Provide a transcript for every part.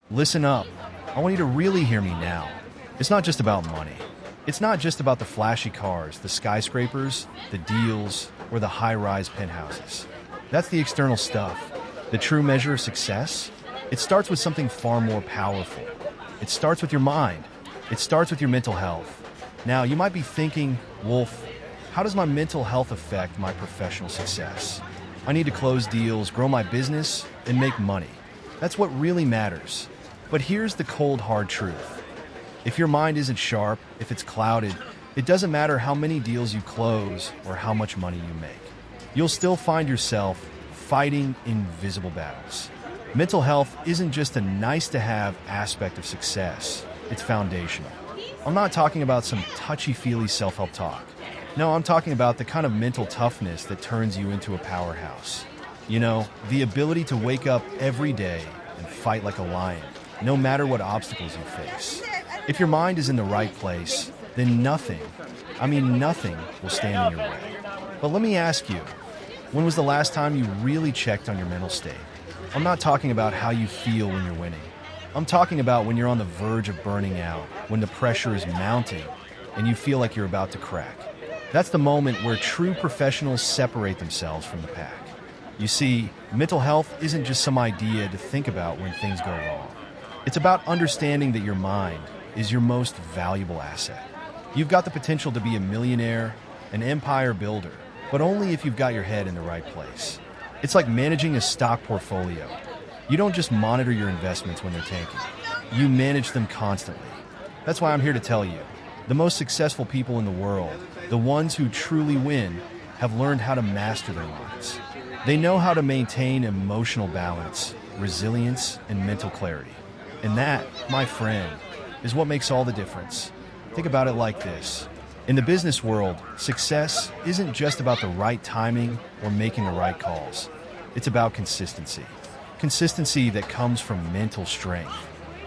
Listen up. I want you to really hear me now. It's not just about money. It's not just about the flashy cars, the skyscrapers, the deals, or the high-rise penthouses. That's the external stuff. The true measure of success? It starts with something far more powerful. It starts with your mind. It starts with your mental health. Now, you might be thinking, Wolf, how does my mental health affect my professional success? I need to close deals, grow my business, and make money. That's what really matters. But here's the cold, hard truth. If your mind isn't sharp, if it's clouded, it doesn't matter how many deals you close or how much money you make. You'll still find yourself fighting invisible battles. Mental health isn't just a nice-to-have aspect of success. It's foundational. I'm not talking about some touchy-feely self-help talk. No, I'm talking about the kind of mental toughness that turns you into a powerhouse. You know, the ability to wake up every day and fight like a lion, no matter what obstacles you face. If your mind is in the right place, then nothing will stand in your way. But let me ask you, when was the last time you really checked on your mental state? I'm not talking about how you feel when you're winning. I'm talking about when you're on the verge of burning out, when the pressure is mounting, and you feel like you're about to crack. That's the moment where true professionals separate themselves from the pack. You see, mental health isn't just some idea to think about when things go wrong. It's about understanding that your mind is your most valuable asset. You've got the potential to be a millionaire, an empire builder, but only if you've got your head in the right place. It's like managing a stock portfolio. You don't just monitor your investments when they're tanking. You manage them constantly. That's why I'm here to tell you, the most successful people in the world, the ones who truly win, have learned how to master their minds. They know how to maintain emotional balance, resilience, and mental clarity. And that, my friend, is what makes all the difference. Think about it like this. In the business world, success isn't just about the right timing or making the right calls. It's about consistency. Consistency that comes from mental strength.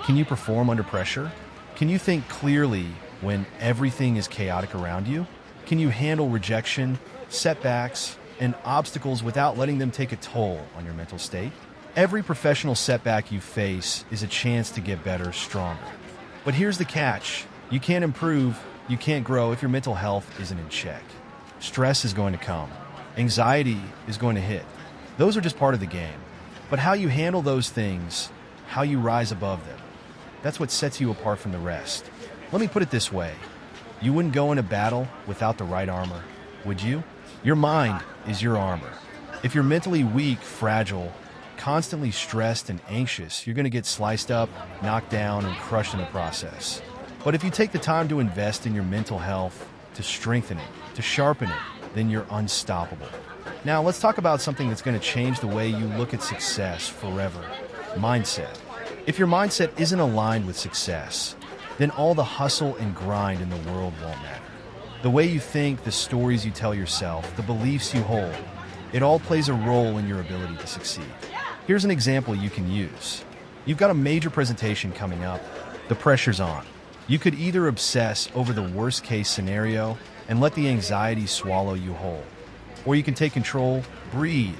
Can you perform under pressure? Can you think clearly when everything is chaotic around you? Can you handle rejection, setbacks, and obstacles without letting them take a toll on your mental state? Every professional setback you face is a chance to get better, stronger. But here's the catch. You can't improve, you can't grow if your mental health isn't in check. Stress is going to come. Anxiety is going to hit. Those are just part of the game. But how you handle those things, how you rise above them, that's what sets you apart from the rest. Let me put it this way. You wouldn't go in a battle without the right armor, would you? Your mind is your armor. If you're mentally weak, fragile, constantly stressed and anxious, you're going to get sliced up, knocked down, and crushed in the process. But if you take the time to invest in your mental health, to strengthen it, to sharpen it, then you're unstoppable. Now, let's talk about something that's going to change the way you look at success forever. Mindset. If your mindset isn't aligned with success, then all the hustle and grind in the world won't matter. The way you think, the stories you tell yourself, the beliefs you hold, it all plays a role in your ability to succeed. Here's an example you can use. You've got a major presentation coming up. The pressure's on. You could either obsess over the worst-case scenario and let the anxiety swallow you whole, or you can take control, breathe,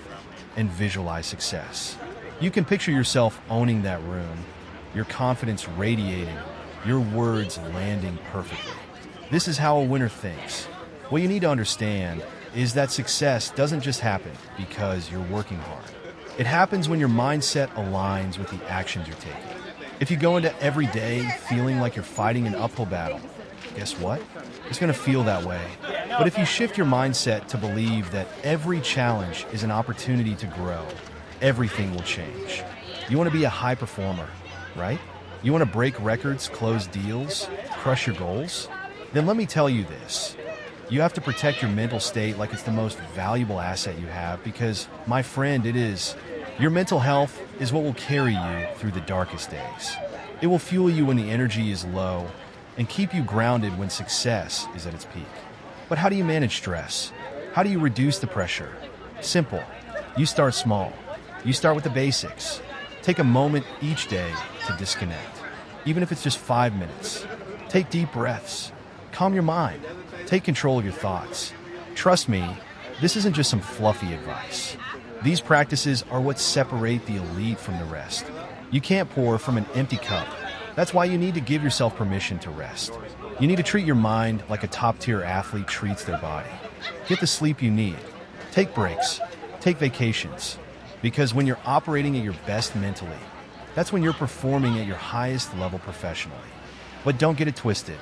and visualize success. You can picture yourself owning that room, your confidence radiating, your words landing perfectly. This is how a winner thinks. What you need to understand is that success doesn't just happen because you're working hard. It happens when your mindset aligns with the actions you're taking. If you go into every day feeling like you're fighting an uphill battle, guess what? It's going to feel that way. But if you shift your mindset to believe that every challenge is an opportunity to grow, everything will change. You want to be a high performer, right? You want to break records, close deals, crush your goals? Then let me tell you this. You have to protect your mental state like it's the most valuable asset you have because, my friend, it is. Your mental health is what will carry you through the darkest days. It will fuel you when the energy is low and keep you grounded when success is at its peak. But how do you manage stress? How do you reduce the pressure? Simple. You start small. You start with the basics. Take a moment each day to disconnect, even if it's just 5 minutes. Take deep breaths. Calm your mind. Take control of your thoughts. Trust me, this isn't just some fluffy advice. These practices are what separate the elite from the rest. You can't pour from an empty cup. That's why you need to give yourself permission to rest. You need to treat your mind like a top-tier athlete treats their body. Get the sleep you need. Take breaks. Take vacations. Because when you're operating at your best mentally, that's when you're performing at your highest level professionally. But don't get it twisted.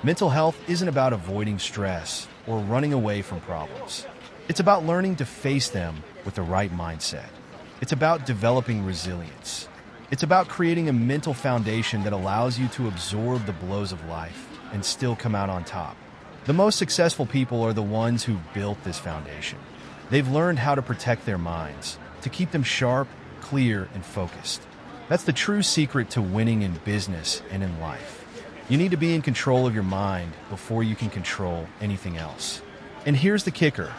Mental health isn't about avoiding stress or running away from problems. It's about learning to face them with the right mindset. It's about developing resilience. It's about creating a mental foundation that allows you to absorb the blows of life and still come out on top. The most successful people are the ones who built this foundation. They've learned how to protect their minds, to keep them sharp, clear, and focused. That's the true secret to winning in business and in life. You need to be in control of your mind before you can control anything else. And here's the kicker.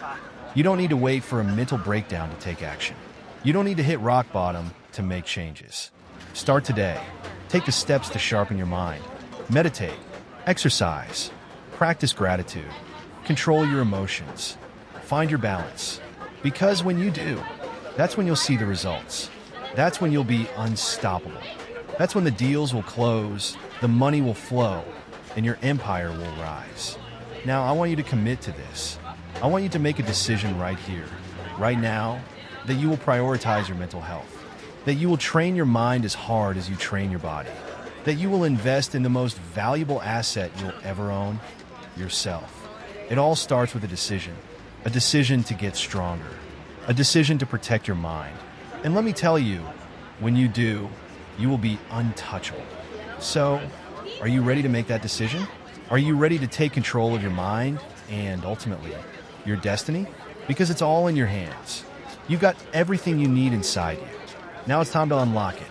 You don't need to wait for a mental breakdown to take action. You don't need to hit rock bottom to make changes. Start today. Take the steps to sharpen your mind. Meditate, exercise, practice gratitude, control your emotions, find your balance. Because when you do, that's when you'll see the results. That's when you'll be unstoppable. That's when the deals will close, the money will flow, and your empire will rise. Now, I want you to commit to this. I want you to make a decision right here, right now, that you will prioritize your mental health, that you will train your mind as hard as you train your body, that you will invest in the most valuable asset you'll ever own, yourself. It all starts with a decision to get stronger, a decision to protect your mind. And let me tell you, when you do, you will be untouchable. So, are you ready to make that decision? Are you ready to take control of your mind and, ultimately, your destiny? Because it's all in your hands. You've got everything you need inside you. Now it's time to unlock it.